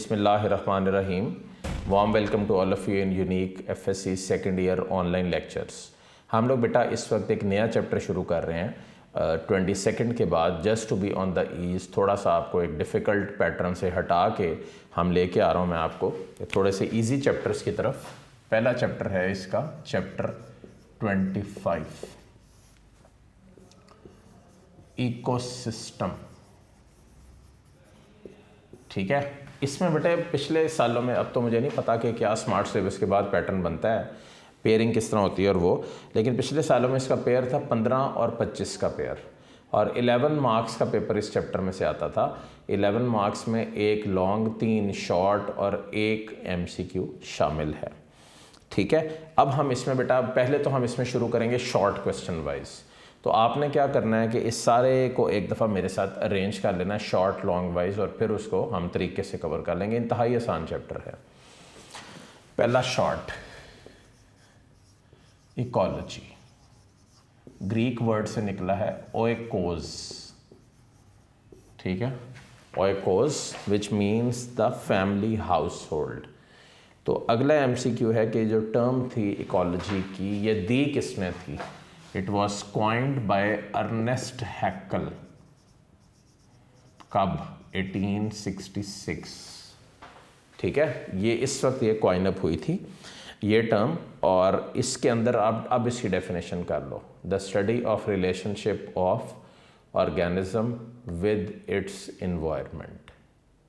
बिस्मिल्लाहिर्रहमानिर्रहीम। Warm welcome to all of you in unique FSc second year online lectures. हम लोग बेटा इस वक्त एक नया चैप्टर शुरू कर रहे हैं 22 के बाद, just to be on the ease. थोड़ा सा आपको एक डिफ़िकल्ट पैटर्न से हटा के हम लेके आ रहा हूँ मैं आपको थोड़े से ईजी चैप्टर्स की तरफ। पहला चैप्टर है इसका चैप्टर 25, इकोसिस्टम। ठीक है, इसमें बेटे पिछले सालों में, अब तो मुझे नहीं पता कि क्या स्मार्ट सिलेबस के बाद पैटर्न बनता है, पेयरिंग किस तरह होती है और वो, लेकिन पिछले सालों में इसका पेयर था 15 और 25 का पेयर, और 11 मार्क्स का पेपर इस चैप्टर में से आता था। 11 मार्क्स में एक लॉन्ग, 3 शॉर्ट और 1 MCQ शामिल है। ठीक है, अब हम इसमें बेटा पहले तो हम इसमें शुरू करेंगे शॉर्ट क्वेश्चन वाइज। तो आपने क्या करना है कि इस सारे को एक दफ़ा मेरे साथ अरेंज कर लेना है शॉर्ट लॉन्ग वाइज, और फिर उसको हम तरीके से कवर कर लेंगे। इंतहाई आसान चैप्टर है। पहला शॉर्ट, इकोलॉजी, ग्रीक वर्ड से निकला है ओएकोज। ठीक है, oikos which means the family household. तो अगला MCQ है कि जो टर्म थी इकोलॉजी की, ये दी किसने थी? It was coined by Ernest Haeckel. कब? 1866। ठीक है, ये इस वक्त ये क्वाइन अप हुई थी ये टर्म, और इसके अंदर अब इसकी डेफिनेशन कर लो। The study of relationship of organism with its environment,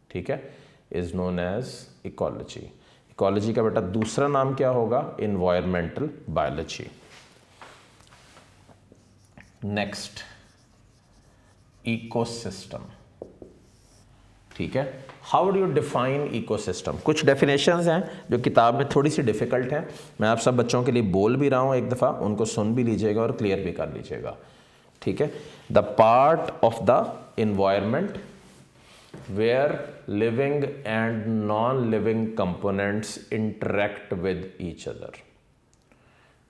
ठीक है, is known as ecology. Ecology का बेटा दूसरा नाम क्या होगा? Environmental biology. Next, ecosystem. ठीक है, how do you define ecosystem? कुछ डेफिनेशंस हैं जो किताब में थोड़ी सी डिफ़िकल्ट हैं, मैं आप सब बच्चों के लिए बोल भी रहा हूँ, एक दफ़ा उनको सुन भी लीजिएगा और क्लियर भी कर लीजिएगा। ठीक है, the part of the environment where living and non living components interact with each other.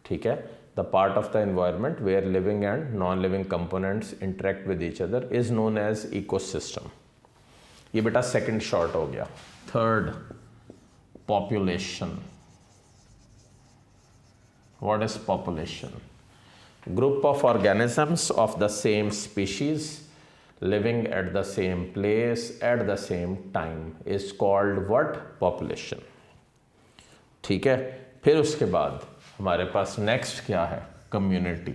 ठीक है, the part of the environment where living and non-living components interact with each other is known as ecosystem. ये बेटा second short हो गया। Third, population. What is population? Group of organisms of the same species living at the same place at the same time is called what? Population. ठीक है, फिर उसके बाद हमारे पास नेक्स्ट क्या है? कम्युनिटी।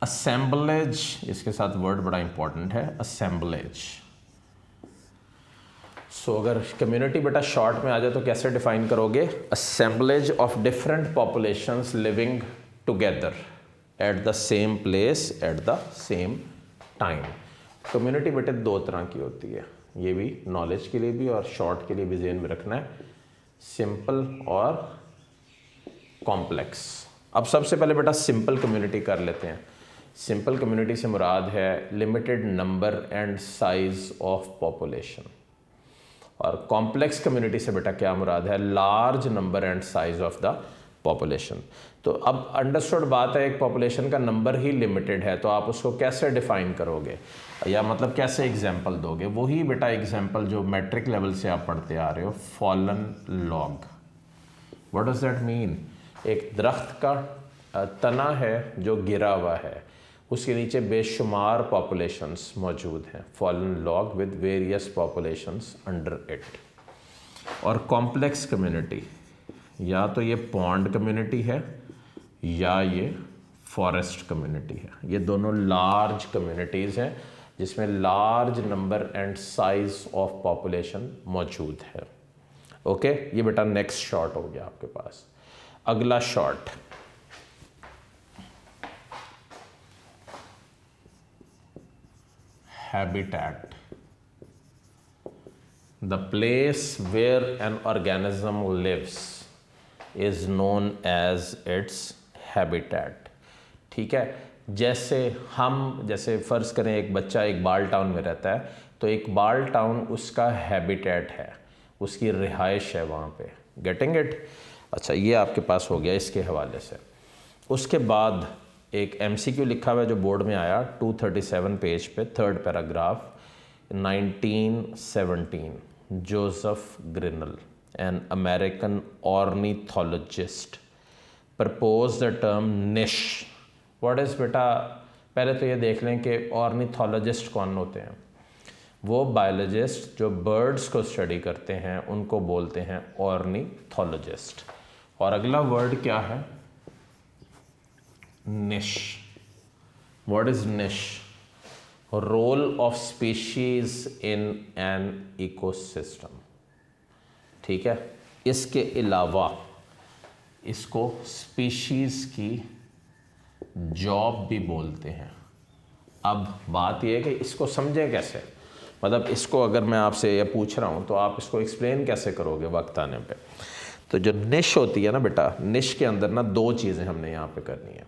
असेंबलेज, इसके साथ वर्ड बड़ा इंपॉर्टेंट है, असेंबलेज। सो अगर कम्युनिटी बेटा शॉर्ट में आ जाए तो कैसे डिफाइन करोगे? Assemblage of different populations living together at the same place at the same time. Community बेटे दो तरह की होती है, ये भी नॉलेज के लिए भी और शॉर्ट के लिए भी ज़हन में रखना है, सिंपल और कॉम्प्लेक्स। अब सबसे पहले बेटा सिंपल कम्युनिटी कर लेते हैं। सिंपल कम्युनिटी से मुराद है limited number and size of population, और कॉम्प्लेक्स कम्युनिटी से बेटा क्या मुराद है? Large number and size of the population. तो अब अंडरस्टूड बात है, एक पॉपुलेशन का नंबर ही लिमिटेड है, तो आप उसको कैसे डिफाइन करोगे, या मतलब कैसे एग्जाम्पल दोगे? वही बेटा एग्जाम्पल जो मैट्रिक लेवल से आप पढ़ते आ रहे हो, fallen log. What does that mean? एक दरख्त का तना है जो गिरा हुआ है, उसके नीचे बेशुमार पॉपुलेशंस मौजूद हैं, fallen log with various populations under it. और कॉम्प्लेक्स कम्युनिटी, या तो ये पॉन्ड कम्युनिटी है या ये फॉरेस्ट कम्युनिटी है। ये दोनों लार्ज कम्युनिटीज़ हैं जिसमें large number and size of population मौजूद है। ओके, ये बेटा नेक्स्ट शॉर्ट हो गया आपके पास। अगला short, habitat. The place where an organism lives is known as its habitat. ठीक है, जैसे फ़र्ज़ करें एक बच्चा एक बाल टाउन में रहता है, तो एक बाल टाउन उसका हैबिटेट है, उसकी रिहाइश है वहाँ पे। Getting it? अच्छा, ये आपके पास हो गया इसके हवाले से। उसके बाद एक MCQ लिखा हुआ है जो बोर्ड में आया 237 पेज पे, third paragraph, 1917, Joseph Grinnell, an American ornithologist, proposed the term niche. What is बेटा, पहले तो ये देख लें कि ऑर्निथोलॉजिस्ट कौन होते हैं। वो बायोलॉजिस्ट जो बर्ड्स को स्टडी करते हैं उनको बोलते हैं ऑर्निथोलॉजिस्ट। और अगला वर्ड क्या है? Niche. What is niche? Role of species in an ecosystem. ठीक है, इसके अलावा इसको स्पीशीज की जॉब भी बोलते हैं। अब बात यह है कि इसको समझें कैसे, मतलब इसको अगर मैं आपसे ये पूछ रहा हूँ तो आप इसको एक्सप्लेन कैसे करोगे वक्त आने पे। तो जो निश होती है ना बेटा, निश के अंदर ना दो चीज़ें हमने यहाँ पे करनी है।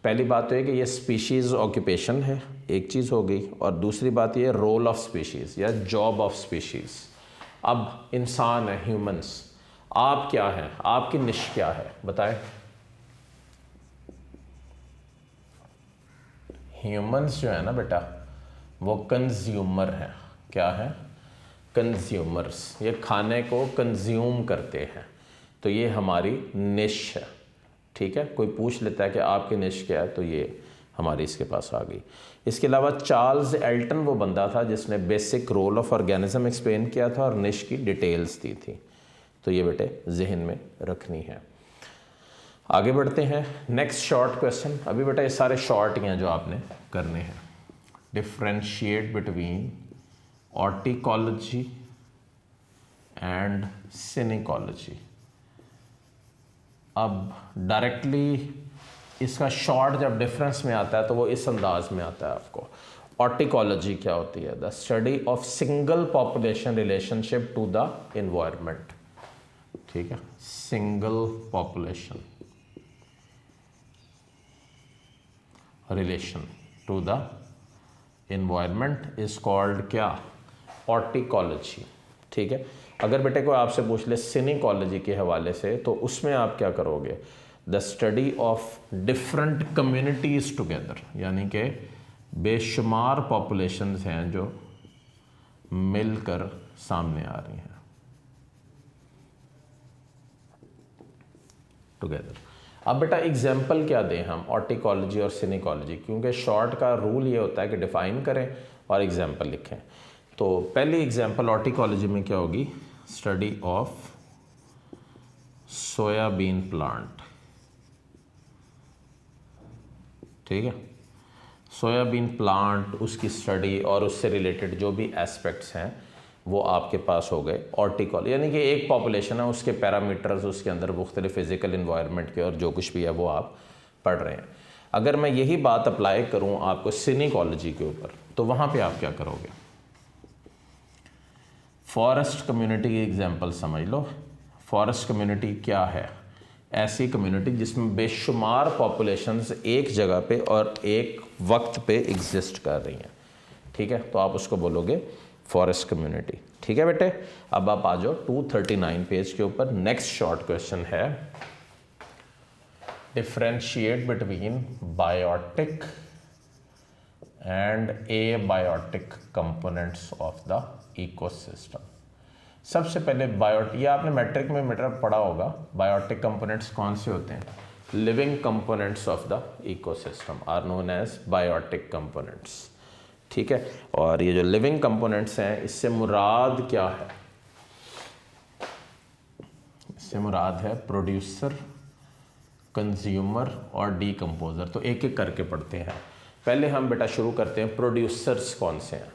पहली बात तो ये कि ये स्पीशीज़ ऑक्यूपेशन है, एक चीज़ हो गई, और दूसरी बात ये रोल ऑफ स्पीशीज़ या जॉब ऑफ स्पीशीज़। अब इंसान है, ह्यूमंस, आप क्या हैं, आपकी निश क्या है बताएं। ह्यूमंस जो है ना बेटा वो कंज्यूमर हैं। क्या है? कंज्यूमर्स। ये खाने को कंज्यूम करते हैं, तो ये हमारी निश है। ठीक है, कोई पूछ लेता है कि आपकी निश क्या है, तो ये हमारी इसके पास आ गई। इसके अलावा चार्ल्स एल्टन वो बंदा था जिसने basic role of organism explain किया था और निश की डिटेल्स दी थी। तो ये बेटे जहन में रखनी है। आगे बढ़ते हैं, नेक्स्ट शॉर्ट क्वेश्चन। अभी बेटा ये सारे शॉर्ट ही हैं जो आपने करने हैं। Differentiate between autecology and synecology. अब डायरेक्टली इसका शॉर्ट जब डिफरेंस में आता है तो वो इस अंदाज में आता है आपको। ऑर्टिकोलॉजी क्या होती है? The study of single population relationship to the environment. ठीक है, single population relation to the environment is called क्या? ऑर्टिकोलॉजी। ठीक है, अगर बेटे को आपसे पूछ ले सिनिकोलॉजी के हवाले से तो उसमें आप क्या करोगे? The study of different communities together, यानी कि बेशुमार पॉपुलेशंस हैं जो मिलकर सामने आ रही हैं टुगेदर। अब बेटा एग्जाम्पल क्या दें हम ऑर्टिकोलॉजी और सिनिकोलॉजी, क्योंकि शॉर्ट का रूल ये होता है कि डिफाइन करें और एग्जाम्पल लिखें। तो पहली एग्जाम्पल ऑर्टिकोलॉजी में क्या होगी? Study of soybean plant. ठीक है, सोयाबीन प्लांट, उसकी स्टडी और उससे रिलेटेड जो भी एस्पेक्ट्स हैं वो आपके पास हो गए ऑर्टिकोलॉजी। यानी कि एक पॉपुलेशन है, उसके पैरामीटर्स, उसके अंदर मुख्तलिफ फिजिकल इन्वायरमेंट के और जो कुछ भी है वो आप पढ़ रहे हैं। अगर मैं यही बात अप्लाई करूं आपको सिनिकोलॉजी के ऊपर तो वहाँ पे आप क्या करोगे? फॉरेस्ट कम्युनिटी की एग्जांपल समझ लो। फॉरेस्ट कम्युनिटी क्या है? ऐसी कम्युनिटी जिसमें बेशुमार पॉपुलेशंस एक जगह पे और एक वक्त पे एग्जिस्ट कर रही हैं। ठीक है, तो आप उसको बोलोगे फॉरेस्ट कम्युनिटी। ठीक है बेटे, अब आप आ जाओ 239 पेज के ऊपर। नेक्स्ट शॉर्ट क्वेश्चन है differentiate between biotic and abiotic components of the ecosystem. सबसे पहले ये आपने मैट्रिक में मीटर पढ़ा होगा। बायोटिक कंपोनेंट्स कौन से होते हैं? Living components of the ecosystem are known as biotic components. ठीक है, और ये जो लिविंग कंपोनेंट्स हैं इससे मुराद क्या है? इससे मुराद है प्रोड्यूसर, कंज्यूमर और डीकम्पोजर। तो एक एक करके पढ़ते हैं। पहले हम बेटा शुरू करते हैं, प्रोड्यूसर्स कौन से हैं?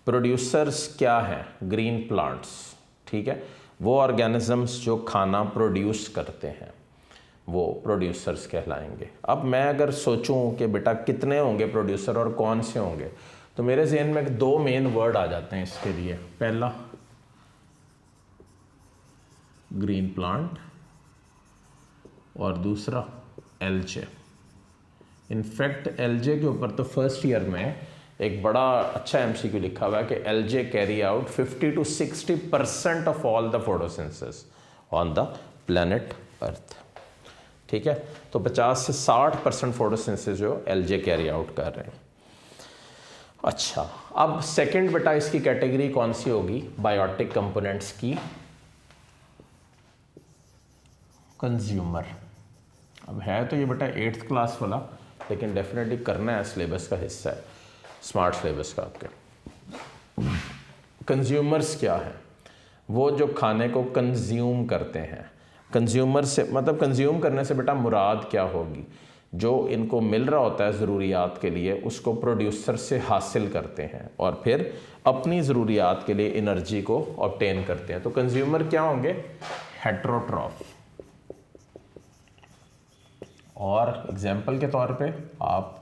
प्रोड्यूसर्स क्या हैं? Green plants. ठीक है, वो ऑर्गेनिजम्स जो खाना प्रोड्यूस करते हैं वो प्रोड्यूसर्स कहलाएंगे। अब मैं अगर सोचूं कि बेटा कितने होंगे प्रोड्यूसर और कौन से होंगे, तो मेरे जहन में दो मेन वर्ड आ जाते हैं इसके लिए। पहला ग्रीन प्लांट और दूसरा एलजे। इनफैक्ट एलजे के ऊपर तो फर्स्ट ईयर में एक बड़ा अच्छा एमसीक्यू लिखा हुआ है कि algae carry out 50 to 60% of all the photosynthesis on the planet earth. ठीक है, तो 50 से 60% फोटोसिंथेसिस जो एलजे कैरी आउट कर रहे हैं। अच्छा, अब सेकंड बेटा इसकी कैटेगरी कौन सी होगी बायोटिक कंपोनेंट्स की? कंज्यूमर। अब है तो ये बेटा 8th क्लास वाला, लेकिन डेफिनेटली करना है, सिलेबस का हिस्सा है, स्मार्ट सिलेबस का आपके। कंज्यूमर्स क्या है? वो जो खाने को कंज्यूम करते हैं। कंज्यूमर से मतलब कंज्यूम करने से बेटा मुराद क्या होगी? जो इनको मिल रहा होता है ज़रूरियात के लिए, उसको प्रोड्यूसर से हासिल करते हैं और फिर अपनी ज़रूरियात के लिए एनर्जी को ऑब्टेन करते हैं। तो कंज्यूमर क्या होंगे? हेट्रोट्रॉफ। और एग्जाम्पल के तौर पे आप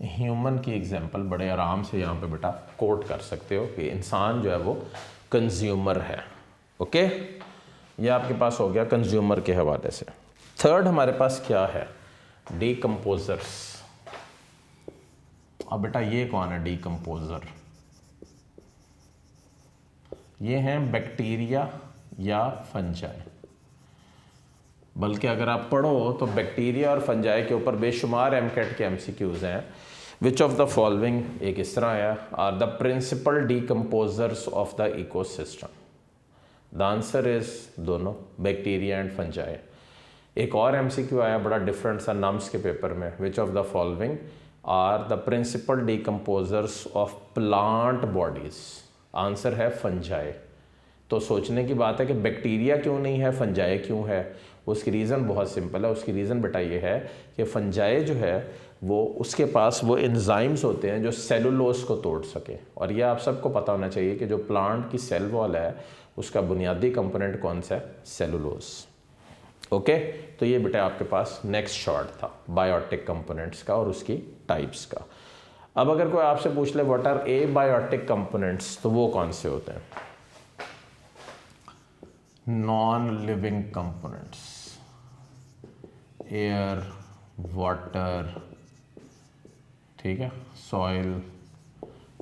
ह्यूमन की एग्जाम्पल बड़े आराम से यहाँ पे बेटा कोट कर सकते हो कि इंसान जो है वो कंज्यूमर है। ओके, ये आपके पास हो गया कंज्यूमर के हवाले से। थर्ड हमारे पास क्या है? डीकम्पोजर्स। अब बेटा ये कौन है डीकम्पोजर? ये हैं बैक्टीरिया या फंजाई। बल्कि अगर आप पढ़ो तो बैक्टीरिया और फंजाई के ऊपर बेशुमार एमकेट के एमसीक्यूज हैं। विच ऑफ द फॉलोइंग, एक इस तरह है, are the principal decomposers of the ecosystem? The answer is दोनों, बैक्टीरिया एंड फंजाई। एक और एमसीक्यू आया बड़ा डिफरेंट सा नम्स के पेपर में, which of the following are the principal decomposers of plant bodies? Answer है फंजाई। तो सोचने की बात है कि बैक्टीरिया क्यों नहीं है, फंजाई क्यों है? उसकी रीज़न बहुत सिंपल है। उसकी रीज़न बेटा ये है कि फंजाई जो है वो, उसके पास वो एंजाइम्स होते हैं जो सेलुलोज को तोड़ सके। और ये आप सबको पता होना चाहिए कि जो प्लांट की सेल वॉल है उसका बुनियादी कंपोनेंट कौन सा है? सेलुलोज। ओके, तो ये बेटा आपके पास नेक्स्ट शॉर्ट था बायोटिक कंपोनेंट्स का और उसकी टाइप्स का। अब अगर कोई आपसे पूछ ले व्हाट आर एबायोटिक कंपोनेंट्स, तो वो कौन से होते हैं? Non living components, air, water, ठीक है, सॉइल,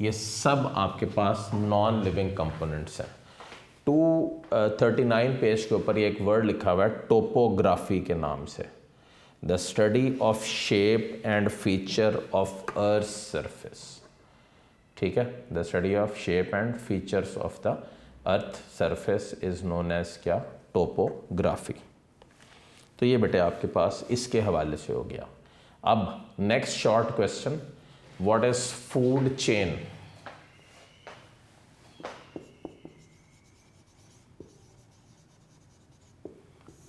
ये सब आपके पास नॉन लिविंग कंपोनेंट्स हैं। 239 पेज के ऊपर ये एक वर्ड लिखा हुआ है टोपोग्राफी के नाम से, the study of shape and feature of earth surface. ठीक है, the study of shape and features of the earth surface is known as क्या? टोपोग्राफी। तो ये बेटे आपके पास इसके हवाले से हो गया। अब next short question, what is food chain?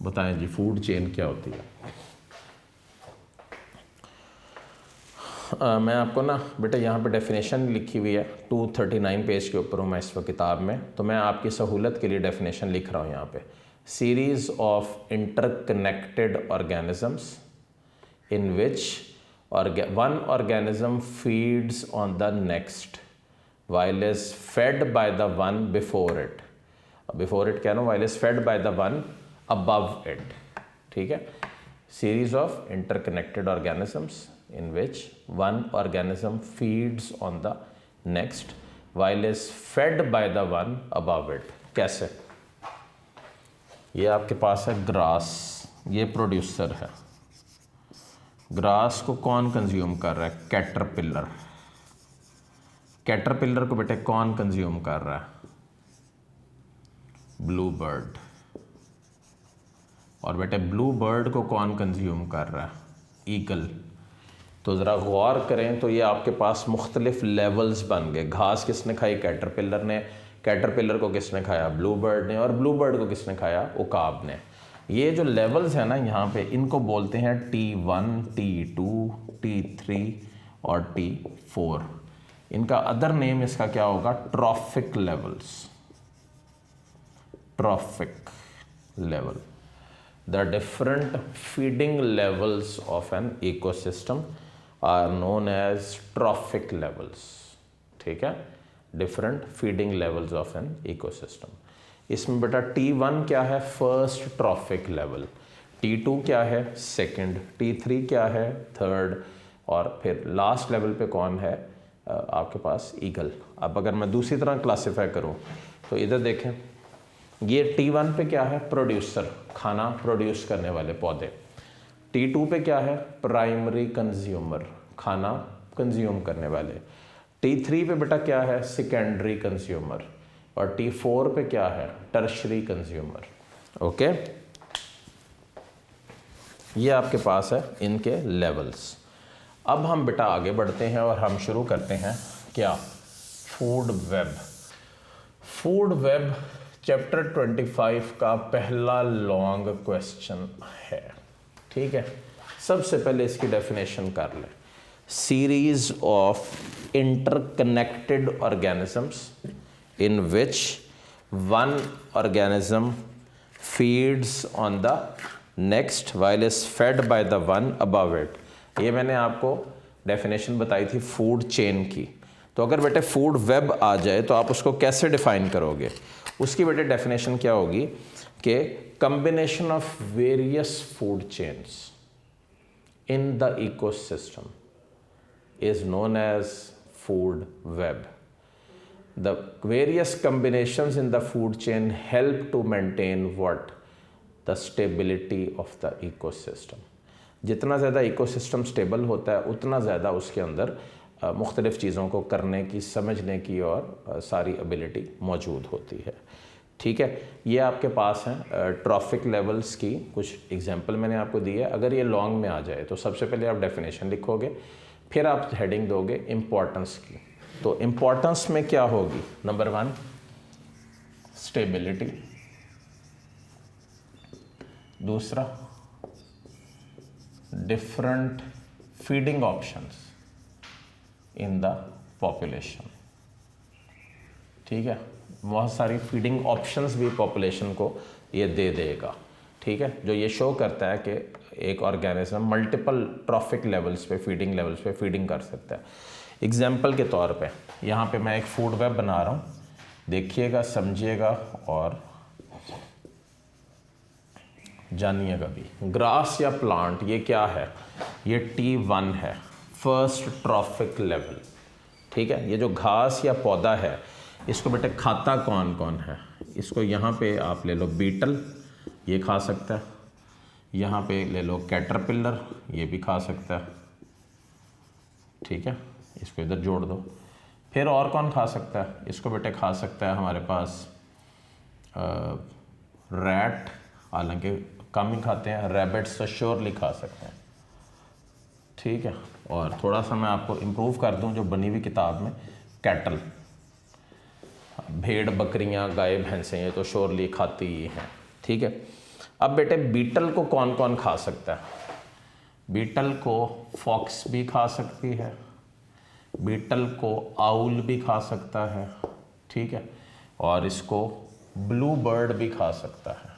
बताएं जी, फूड चेन क्या होती है? मैं आपको ना बेटा यहाँ पे डेफिनेशन लिखी हुई है, 239 पेज के ऊपर हूँ मैं इस वक्त किताब में, तो मैं आपकी सहूलत के लिए डेफिनेशन लिख रहा हूँ यहाँ पे। Series of interconnected organisms in which one organism feeds on the next while is fed by the one before it, क्या ना, while is fed by the one above it। ठीक है, series of interconnected organisms in which one organism feeds on the next while is fed by the one above it। कैसे? ये आपके पास है grass, ये producer है। ग्रास को कौन कंज्यूम कर रहा है? कैटरपिलर। कैटरपिलर को बेटे कौन कंज्यूम कर रहा है? Blue bird. और बेटे ब्लू बर्ड को कौन कंज्यूम कर रहा है? ईगल। तो ज़रा गौर करें तो ये आपके पास मुख्तलिफ लेवल्स बन गए। घास किसने खाई? कैटरपिलर ने। कैटरपिलर को किसने खाया? ब्लू बर्ड ने। और ब्लू बर्ड को किसने खाया? उकाब ने। ये जो लेवल्स हैं ना यहाँ पे, इनको बोलते हैं T1, T2, T3 और T4। इनका अदर नेम इसका क्या होगा? Trophic levels. Trophic level, the different feeding levels of an ecosystem are known as trophic levels. ठीक है, different feeding levels of an ecosystem. इसमें बेटा T1 क्या है? First trophic level. T2 क्या है? सेकंड। T3 क्या है? थर्ड। और फिर लास्ट लेवल पे कौन है? आपके पास ईगल। अब अगर मैं दूसरी तरह क्लासिफाई करूं तो इधर देखें, ये T1 पे क्या है? प्रोड्यूसर, खाना प्रोड्यूस करने वाले पौधे। T2 पे क्या है? प्राइमरी कंज्यूमर, खाना कंज्यूम करने वाले। T3 पे बेटा क्या है, सेकेंडरी कंज्यूमर, और T4 पे क्या है, टर्शरी कंज्यूमर। ओके, ये आपके पास है इनके लेवल्स। अब हम बेटा आगे बढ़ते हैं और हम शुरू करते हैं क्या, food web. Food web chapter 25 का पहला लॉन्ग क्वेश्चन है, ठीक है। सबसे पहले इसकी डेफिनेशन कर लें, series of interconnected organisms in which one organism feeds on the next while is fed by the one above it। ये मैंने आपको डेफिनेशन बताई थी फूड चेन की। तो अगर बेटे फूड वेब आ जाए तो आप उसको कैसे डिफाइन करोगे, उसकी बेटे डेफिनेशन क्या होगी कि combination of various food chains in the ecosystem is known as food web। The various combinations in the food chain help to maintain what? The stability of the ecosystem। जितना ज़्यादा ecosystem stable होता है उतना ज़्यादा उसके अंदर मुख्तलिफ़ चीज़ों को करने की, समझने की और सारी एबिलिटी मौजूद होती है, ठीक है। ये आपके पास हैं ट्रॉफिक लेवल्स की कुछ एग्जांपल मैंने आपको दी है। अगर ये लॉन्ग में आ जाए तो सबसे पहले आप डेफिनेशन लिखोगे, फिर आप हेडिंग दोगे इम्पोर्टेंस की। तो इम्पोर्टेंस में क्या होगी, नंबर 1 स्टेबिलिटी, दूसरा different feeding options in the population, ठीक है। बहुत सारी फीडिंग ऑप्शंस भी पॉपुलेशन को ये दे देगा, ठीक है, जो ये शो करता है कि एक ऑर्गेनिज्म मल्टीपल ट्रॉफिक लेवल्स पे, फीडिंग लेवल्स पे फीडिंग कर सकता है। एग्जाम्पल के तौर पे यहाँ पे मैं एक फूड वेब बना रहा हूँ, देखिएगा, समझिएगा और जानिएगा भी। ग्रास या प्लांट, ये क्या है, ये T1 है, फर्स्ट ट्रॉफिक लेवल, ठीक है। ये जो घास या पौधा है इसको बेटे खाता कौन कौन है, इसको यहाँ पे आप ले लो बीटल, ये खा सकता है, यहाँ पे ले लो कैटरपिलर, ये भी खा सकता है, ठीक है, इसको इधर जोड़ दो। फिर और कौन खा सकता है, इसको बेटे खा सकता है हमारे पास रैट, हालांकि कम ही खाते हैं, रैबिट्स तो श्योरली खा सकते हैं, ठीक है। और थोड़ा सा मैं आपको इम्प्रूव कर दूं जो बनी हुई किताब में, कैटल, भेड़ बकरियां, गाय भैंसें, ये तो श्योरली खाती ही हैं, ठीक है। अब बेटे बीटल को कौन कौन खा सकता है, बीटल को फॉक्स भी खा सकती है, बीटल को आउल भी खा सकता है, ठीक है, और इसको ब्लू बर्ड भी खा सकता है,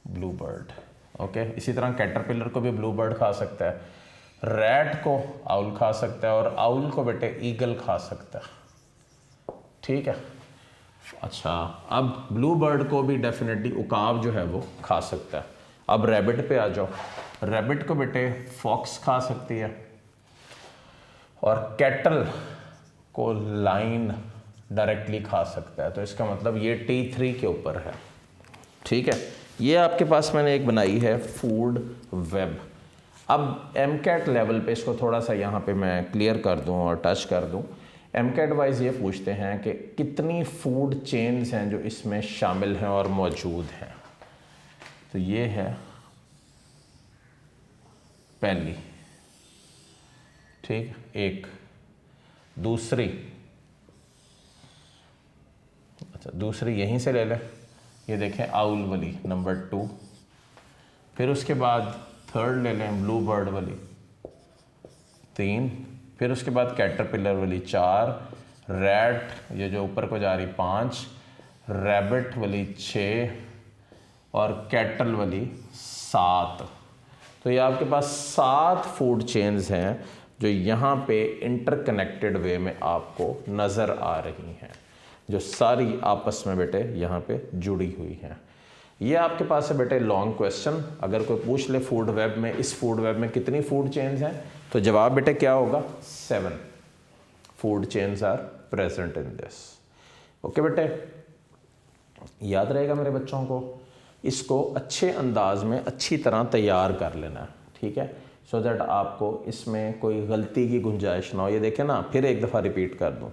ब्लू बर्ड, ओके। इसी तरह कैटरपिलर को भी ब्लू बर्ड खा सकता है, रैट को आउल खा सकता है और आउल को बेटे ईगल खा सकता है, ठीक है। अच्छा, अब ब्लू बर्ड को भी डेफिनेटली उकाब जो है वो खा सकता है। अब रैबिट पे आ जाओ, रैबिट को बेटे फॉक्स खा सकती है और कैटल को लाइन डायरेक्टली खा सकता है। तो इसका मतलब ये T3 के ऊपर है, ठीक है। ये आपके पास मैंने एक बनाई है फूड वेब। अब MCAT लेवल पे इसको थोड़ा सा यहाँ पे मैं क्लियर कर दूँ और टच कर दूँ। MCAT वाइज ये पूछते हैं कि कितनी फूड चेन्स हैं जो इसमें शामिल हैं और मौजूद हैं। तो ये है पहली, ठीक, एक, दूसरी, अच्छा दूसरी यहीं से ले लें, ये देखें आउल वाली नंबर 2, फिर उसके बाद थर्ड ले लें ब्लू बर्ड वाली 3, फिर उसके बाद कैटरपिलर वाली 4, रैट ये जो ऊपर को जा रही 5, रैबिट वाली 6 और कैटल वाली 7। तो ये आपके पास 7 फूड चेन्स हैं जो यहाँ पे इंटरकनेक्टेड वे में आपको नज़र आ रही हैं, जो सारी आपस में बेटे यहाँ पे जुड़ी हुई हैं। ये आपके पास है बेटे लॉन्ग क्वेश्चन। अगर कोई पूछ ले फूड वेब में, इस फूड वेब में कितनी फूड चेन्स हैं, तो जवाब बेटे क्या होगा, 7 food chains are present in this. Okay बेटे, याद रहेगा मेरे बच्चों को, इसको अच्छे अंदाज में अच्छी तरह तैयार कर लेना है, ठीक है। सो दैट आपको इसमें कोई गलती की गुंजाइश ना हो। ये देखें ना, फिर एक दफ़ा रिपीट कर दूँ।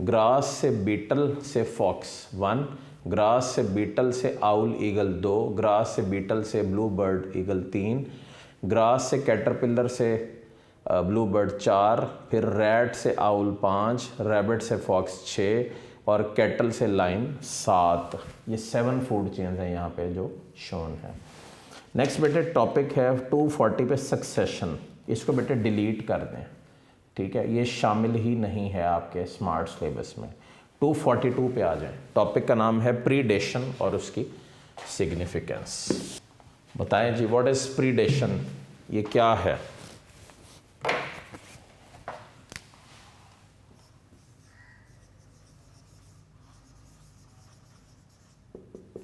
ग्रास से बीटल से फॉक्स 1, ग्रास से बीटल से आउल ईगल 2, ग्रास से बीटल से ब्लू बर्ड ईगल 3, ग्रास से कैटरपिलर से ब्लू बर्ड 4, फिर रैट से आउल 5, रैबिट से फॉक्स 6 और कैटल से लाइन 7। ये 7 फूड चेन्स हैं यहाँ पे जो शोन है। नेक्स्ट बेटे टॉपिक है 240 पे सक्सेशन। इसको बेटे डिलीट कर दें, ठीक है, ये शामिल ही नहीं है आपके स्मार्ट सिलेबस में। 242 पे आ जाएं। टॉपिक का नाम है प्रीडेशन और उसकी सिग्निफिकेंस। बताएं जी, व्हाट इज प्रीडेशन, ये क्या है?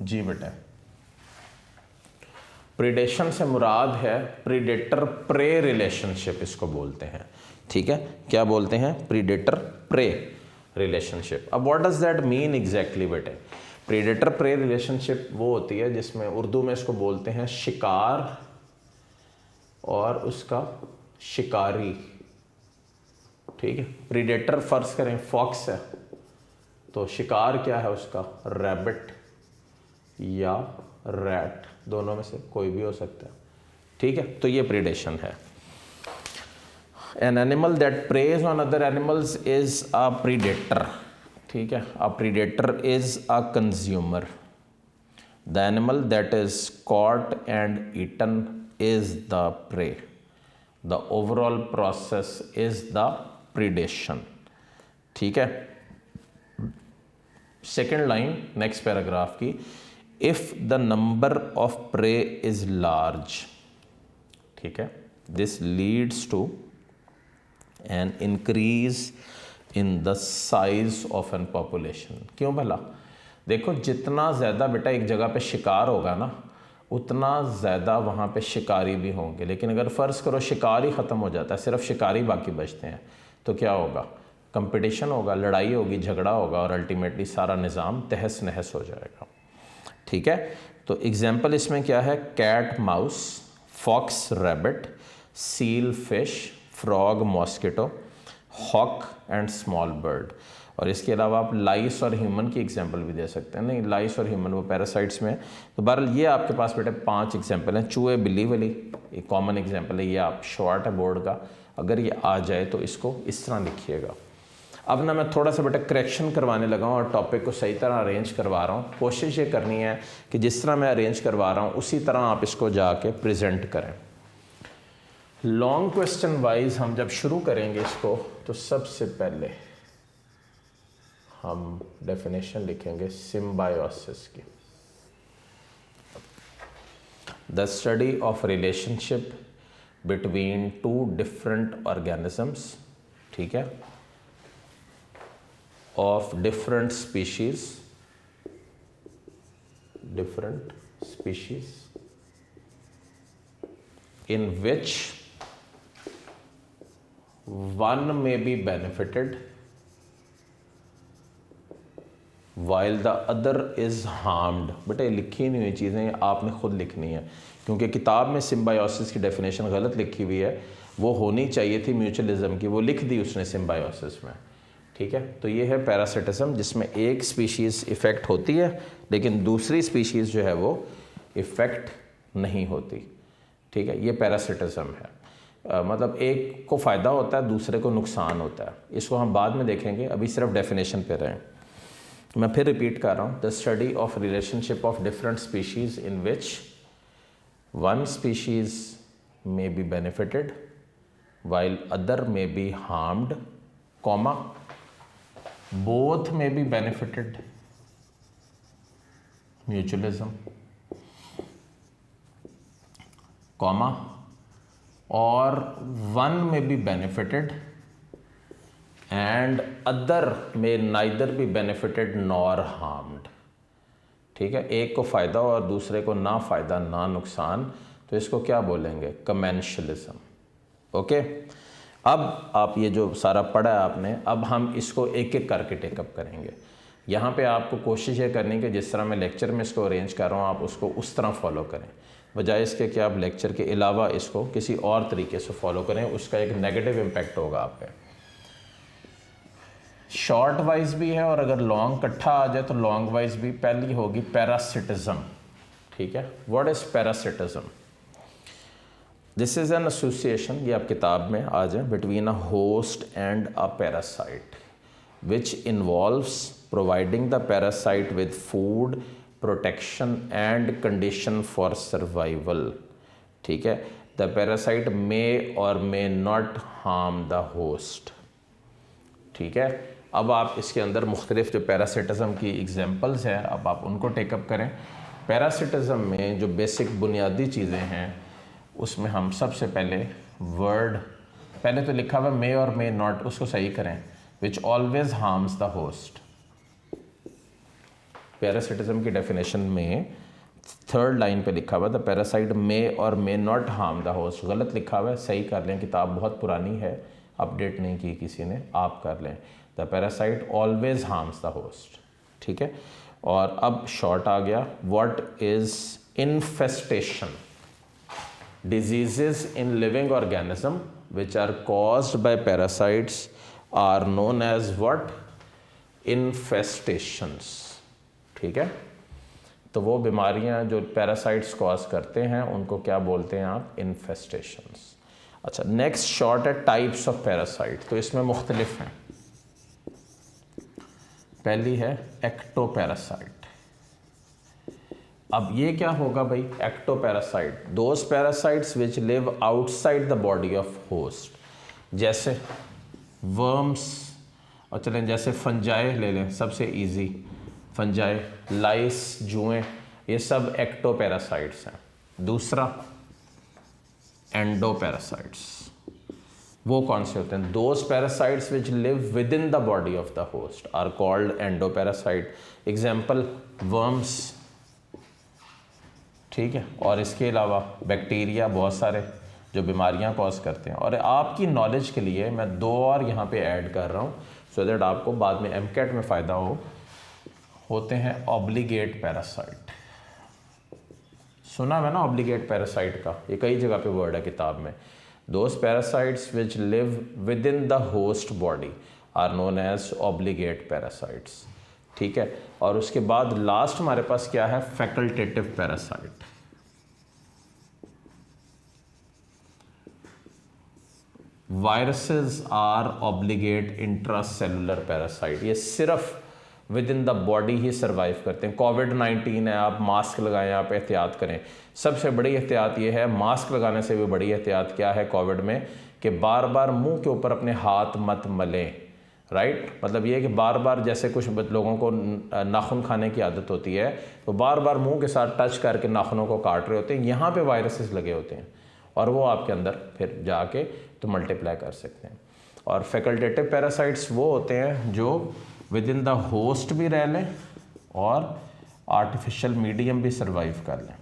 जी बेटा, प्रीडेशन से मुराद है प्रीडेटर प्रे रिलेशनशिप, इसको बोलते हैं, ठीक है। क्या बोलते हैं? Predator prey relationship. अब what does that mean exactly बेटे? प्रीडेटर प्रे रिलेशनशिप वो होती है जिसमें उर्दू में इसको बोलते हैं शिकार और उसका शिकारी, ठीक है। प्रीडेटर फर्ज करें फॉक्स है, तो शिकार क्या है उसका? रैबिट या रैट, दोनों में से कोई भी हो सकता है, ठीक है। तो ये प्रीडेशन है। An animal that preys on other animals is a predator, ठीक है। A predator is a consumer. The animal that is caught and eaten is the prey. The overall process is the predation, ठीक है। Second line next paragraph की, if the number of prey is large, ठीक है, this leads to an increase in the size of an population. क्यों भला? देखो, जितना ज़्यादा बेटा एक जगह पे शिकार होगा ना, उतना ज़्यादा वहाँ पे शिकारी भी होंगे। लेकिन अगर फ़र्ज़ करो शिकार ही ख़त्म हो जाता है, सिर्फ शिकारी बाकी बचते हैं, तो क्या होगा? कंपटीशन होगा, लड़ाई होगी, झगड़ा होगा और अल्टीमेटली सारा निज़ाम तहस नहस हो जाएगा, ठीक है। तो एग्जाम्पल इसमें क्या है? Cat mouse, fox rabbit, seal fish, frog mosquito, hawk and small bird. और इसके अलावा आप लाइस और ह्यूमन की एग्जांपल भी दे सकते हैं। नहीं, लाइस और ह्यूमन वो पैरासाइट्स में है। तो बहरहाल ये आपके पास बेटे 5 एग्जांपल हैं। चूहे बिल्ली वाली एक कॉमन एग्जांपल है, ये आप शॉर्ट है बोर्ड का, अगर ये आ जाए तो इसको इस तरह लिखिएगा। अब ना मैं थोड़ा सा बेटा करेक्शन करवाने लगा हूँ और टॉपिक को सही तरह अरेंज करवा रहा हूँ। कोशिश ये करनी है कि जिस तरह मैं अरेंज करवा रहा हूँ उसी तरह आप इसको जाके प्रेजेंट करें। लॉन्ग क्वेश्चन वाइज हम जब शुरू करेंगे इसको, तो सबसे पहले हम डेफिनेशन लिखेंगे सिम्बायोसिस की। The study of relationship between 2 different organisms, ठीक है, of different species in which one may be benefited while the other is harmed। बेटे लिखी नहीं हुई चीज़ें आपने खुद लिखनी है, क्योंकि किताब में सिम्बायोसिस की डेफिनेशन गलत लिखी हुई है। वो होनी चाहिए थी म्यूचुअलिज्म की, वो लिख दी उसने सिम्बायोसिस में, ठीक है। तो ये है पैरासिटिज्म, जिसमें एक स्पीशीज़ इफ़ेक्ट होती है लेकिन दूसरी स्पीशीज़ जो है वो इफ़ेक्ट नहीं होती, ठीक है। ये पैरासिटिज्म है। मतलब एक को फ़ायदा होता है, दूसरे को नुकसान होता है। इसको हम बाद में देखेंगे, अभी सिर्फ डेफिनेशन पे रहें। मैं फिर रिपीट कर रहा हूँ, the study of relationship of different species in which one species may be benefited while other may be harmed, comma both may be benefited, mutualism, comma, or one may be benefited and other may neither be benefited nor harmed, ठीक है। एक को फ़ायदा और दूसरे को ना फ़ायदा ना नुकसान, तो इसको क्या बोलेंगे? कमेंशलिज्म, ओके। अब आप ये जो सारा पढ़ा है आपने, अब हम इसको एक एक करके टेकअप करेंगे। यहाँ पे आपको कोशिश ये करनी कि जिस तरह मैं लेक्चर में इसको अरेंज कर रहा हूँ आप उसको उस तरह फॉलो करें। बजाय इसके कि आप लेक्चर के अलावा इसको किसी और तरीके से फॉलो करें, उसका एक नेगेटिव इम्पैक्ट होगा आप पे। शॉर्ट वाइज भी है और अगर लॉन्ग इकट्ठा आ जाए तो लॉन्ग वाइज भी। पहली होगी पैरासिटिज्म, ठीक है। What is parasitism? This is an association, ये आप किताब में आ जाए, between a host and a parasite which involves providing the parasite with food, protection and condition for survival, ठीक है। द पैरासाइट मे और may not harm the host, ठीक है। अब आप इसके अंदर मुख्तलिफ जो पैरासिटिज्म की एग्जांपल्स हैं अब आप उनको टेकअप करें। पैरासिटिज्म में जो बेसिक बुनियादी चीज़ें हैं उसमें हम सबसे पहले वर्ड, पहले तो लिखा हुआ मे और मे नॉट, उसको सही करें, which always harms the host. Parasitism की डेफिनेशन में थर्ड लाइन पे लिखा हुआ द पैरासाइट मे और may not harm the host, गलत लिखा हुआ है, सही कर लें, किताब बहुत पुरानी है, अपडेट नहीं की किसी ने, आप कर लें। The parasite always harms the host, ठीक है। और अब शॉर्ट आ गया। What is infestation? Diseases in living organism which are caused by parasites are known as what? Infestations, ठीक है। तो वो बीमारियां जो पैरासाइट्स कॉज करते हैं उनको क्या बोलते हैं आप? इन्फेस्टेशंस। अच्छा, नेक्स्ट शॉर्ट है टाइप्स ऑफ पैरासाइट। तो इसमें मुख्तलिफ हैं। पहली है एक्टोपैरासाइट। अब ये क्या होगा भाई? Ectoparasite, those parasites which live outside the body of host, जैसे वर्म्स, और चलें जैसे फंजाई ले लें, सबसे इजी, फंजाई, लाइस, जुएं, ये सब एक्टोपैरासाइट्स हैं। दूसरा एंडोपैरासाइट्स, वो कौन से होते हैं? Those parasites which live within the body of the host are called endoparasite. Example worms, ठीक है। और इसके अलावा बैक्टीरिया बहुत सारे जो बीमारियां कॉज करते हैं। और आपकी नॉलेज के लिए मैं दो और यहाँ पे ऐड कर रहा हूँ सो दैट आपको बाद में एमकेट में फ़ायदा हो। होते हैं ऑब्लिगेट पैरासाइट, सुना है ना ऑब्लिगेट पैरासाइट का? ये कई जगह पे वर्ड है किताब में। Those parasites which live within the host body are known as obligate parasites, ठीक है। और उसके बाद लास्ट हमारे पास क्या है? Facultative parasite. Viruses are obligate intracellular parasite, ये सिर्फ विद इन द बॉडी ही सर्वाइव करते हैं। कोविड-19 है, आप मास्क लगाएं, आप एहतियात करें। सबसे बड़ी एहतियात ये है, मास्क लगाने से भी बड़ी एहतियात क्या है कोविड में, कि बार बार मुंह के ऊपर अपने हाथ मत मलें, राइट। मतलब ये कि बार बार, जैसे कुछ लोगों को नाखून खाने की आदत होती है तो बार बार मुंह के साथ टच करके नाखूनों को काट रहे होते हैं, यहाँ पे वायरसेस लगे होते हैं और वो आपके अंदर फिर जाके तो मल्टीप्लाई कर सकते हैं। और फैकल्टेटिव पैरासाइट्स वो होते हैं जो विद इन द होस्ट भी रह लें और आर्टिफिशियल मीडियम भी सर्वाइव कर लें।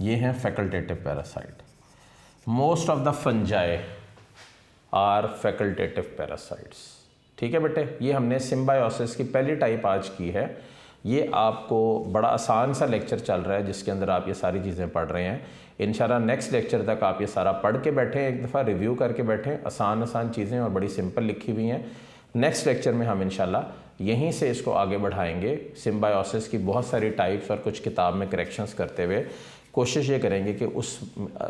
ये हैं facultative parasite. Most of the fungi are facultative parasites, ठीक है बेटे। ये हमने सिम्बायोसिस की पहली टाइप आज की है। ये आपको बड़ा आसान सा लेक्चर चल रहा है जिसके अंदर आप ये सारी चीज़ें पढ़ रहे हैं। इंशाल्लाह नेक्स्ट लेक्चर तक आप ये सारा पढ़ के बैठें, एक दफ़ा रिव्यू करके बैठें। आसान आसान चीज़ें और बड़ी सिंपल लिखी हुई हैं। नेक्स्ट लेक्चर में हम इंशाल्लाह यहीं से इसको आगे बढ़ाएंगे। सिम्बायोसिस की बहुत सारी टाइप्स और कुछ किताब में करेक्शंस करते हुए कोशिश ये करेंगे कि उस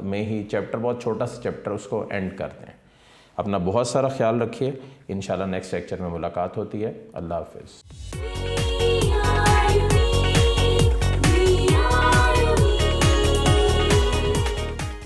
में ही चैप्टर, बहुत छोटा सा चैप्टर, उसको एंड कर दें। अपना बहुत सारा ख्याल रखिए। इंशाल्लाह नेक्स्ट लेक्चर में मुलाकात होती है। अल्लाह हाफ़िज़।